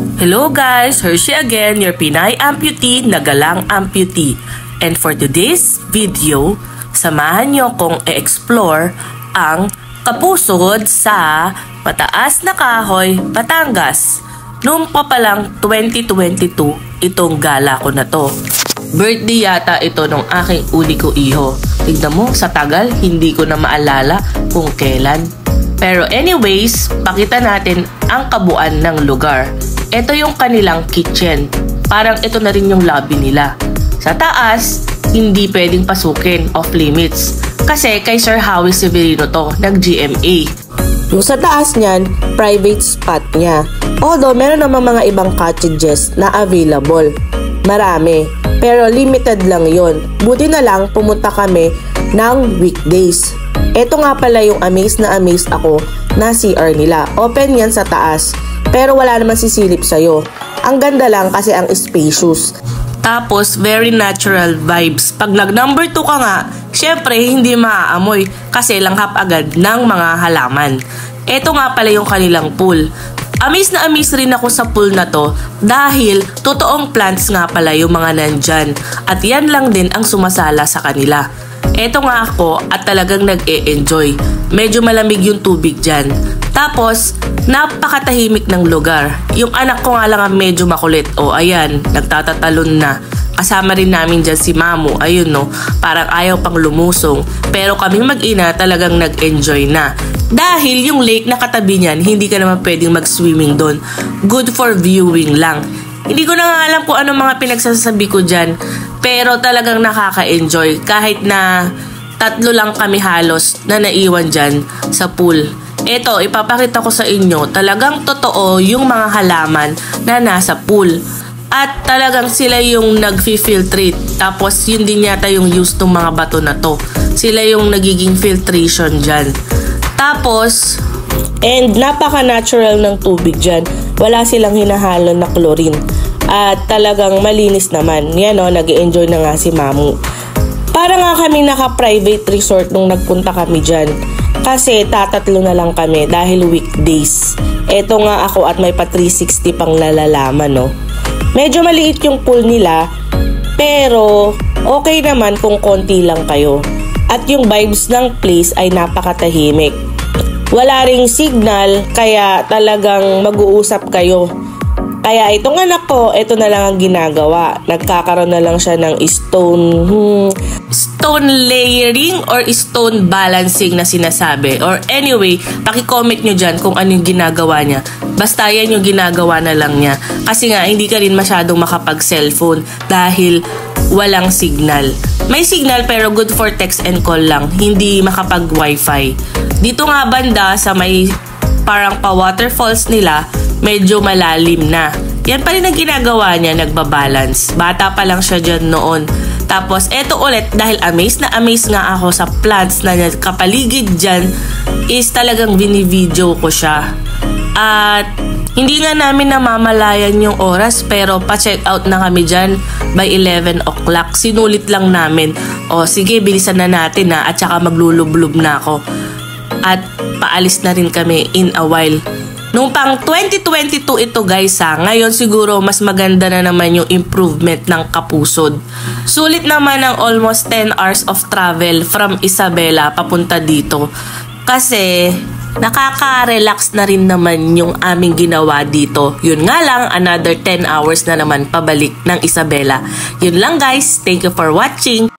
Hello guys, Hershey again, your Pinay amputee na galang amputee. And for today's video, samahan nyo kong i-explore ang Kapusod sa Mataas na Kahoy, Batangas. Noong pa palang 2022, itong gala ko na to. Birthday yata ito ng aking uniko iho. Tignan mo, sa tagal, hindi ko na maalala kung kailan. Pero anyways, pakita natin ang kabuuan ng lugar. Ito yung kanilang kitchen. Parang ito na rin yung lobby nila. Sa taas, hindi pwedeng pasukin, off limits. Kasi kay Sir Howie Severino to, nag-GMA. Yung sa taas niyan, private spot niya. Although meron naman mga ibang cottages na available. Marami. Pero limited lang yon. Buti na lang pumunta kami ng weekdays. Ito nga pala yung amaze na amaze ako na CR nila. Open yan sa taas. Pero wala naman sisilip sa'yo. Ang ganda lang kasi ang spacious. Tapos, very natural vibes. Pag nag-number 2 ka nga, syempre hindi maaamoy kasi langhap agad ng mga halaman. Ito nga pala yung kanilang pool. Amaze na amaze rin ako sa pool na to dahil totoong plants nga pala yung mga nandyan. At yan lang din ang sumasala sa kanila. Eto nga ako at talagang nag-e-enjoy. Medyo malamig yung tubig dyan. Tapos, napakatahimik ng lugar. Yung anak ko nga lang ang medyo makulit. O ayan, nagtatatalon na. Kasama rin namin dyan si Mamu. Ayun no, parang ayaw pang lumusong. Pero kami mag-ina talagang nag-enjoy na. Dahil yung lake na katabi niyan, hindi ka naman pwedeng mag-swimming doon. Good for viewing lang. Hindi ko na nga alam kung ano mga pinagsasabi ko dyan. Pero talagang nakaka-enjoy kahit na 3 lang kami halos na naiwan dyan sa pool. Ito, ipapakita ko sa inyo, talagang totoo yung mga halaman na nasa pool. At talagang sila yung nag-filtrate. Tapos yun din yata yung use ng mga bato na to. Sila yung nagiging filtration dyan. Tapos, and napaka-natural ng tubig dyan. Wala silang hinahalo na chlorine. At talagang malinis naman. Yan o, nag-enjoy na nga si Mamu. Para nga kami naka-private resort nung nagpunta kami dyan. Kasi tatatlo na lang kami dahil weekdays. Eto nga ako at may pa 360 pang lalalaman no. Medyo maliit yung pool nila. Pero okay naman kung konti lang kayo. At yung vibes ng place ay napakatahimik. Wala ring signal kaya talagang mag-uusap kayo. Kaya itong anak ko, ito na lang ang ginagawa. Nagkakaroon na lang siya ng stone layering or stone balancing na sinasabi. Or anyway, paki-comment nyo dyan kung ano yung ginagawa niya. Basta yan yung ginagawa na lang niya. Kasi nga, hindi ka rin masyadong makapag-cellphone dahil walang signal. May signal pero good for text and call lang. Hindi makapag-wifi. Dito nga banda sa may parang pa-waterfalls nila, medyo malalim na. Yan pa rin ang ginagawa niya, nagbabalance. Bata pa lang siya dyan noon. Tapos, eto ulit, dahil amaze na amaze nga ako sa plants na kapaligid dyan, is talagang binivideo ko siya. At, hindi nga namin namamalayan yung oras, pero pa-check out na kami dyan by 11 o'clock. Sinulit lang namin. O, sige, bilisan na natin at saka maglulublob na ako. At, paalis na rin kami in a while. Nung pang 2022 ito guys ngayon siguro mas maganda na naman yung improvement ng Kapusod. Sulit naman ang almost 10 hours of travel from Isabela papunta dito. Kasi nakaka-relax na rin naman yung aming ginawa dito. Yun nga lang, another 10 hours na naman pabalik ng Isabela. Yun lang guys, thank you for watching.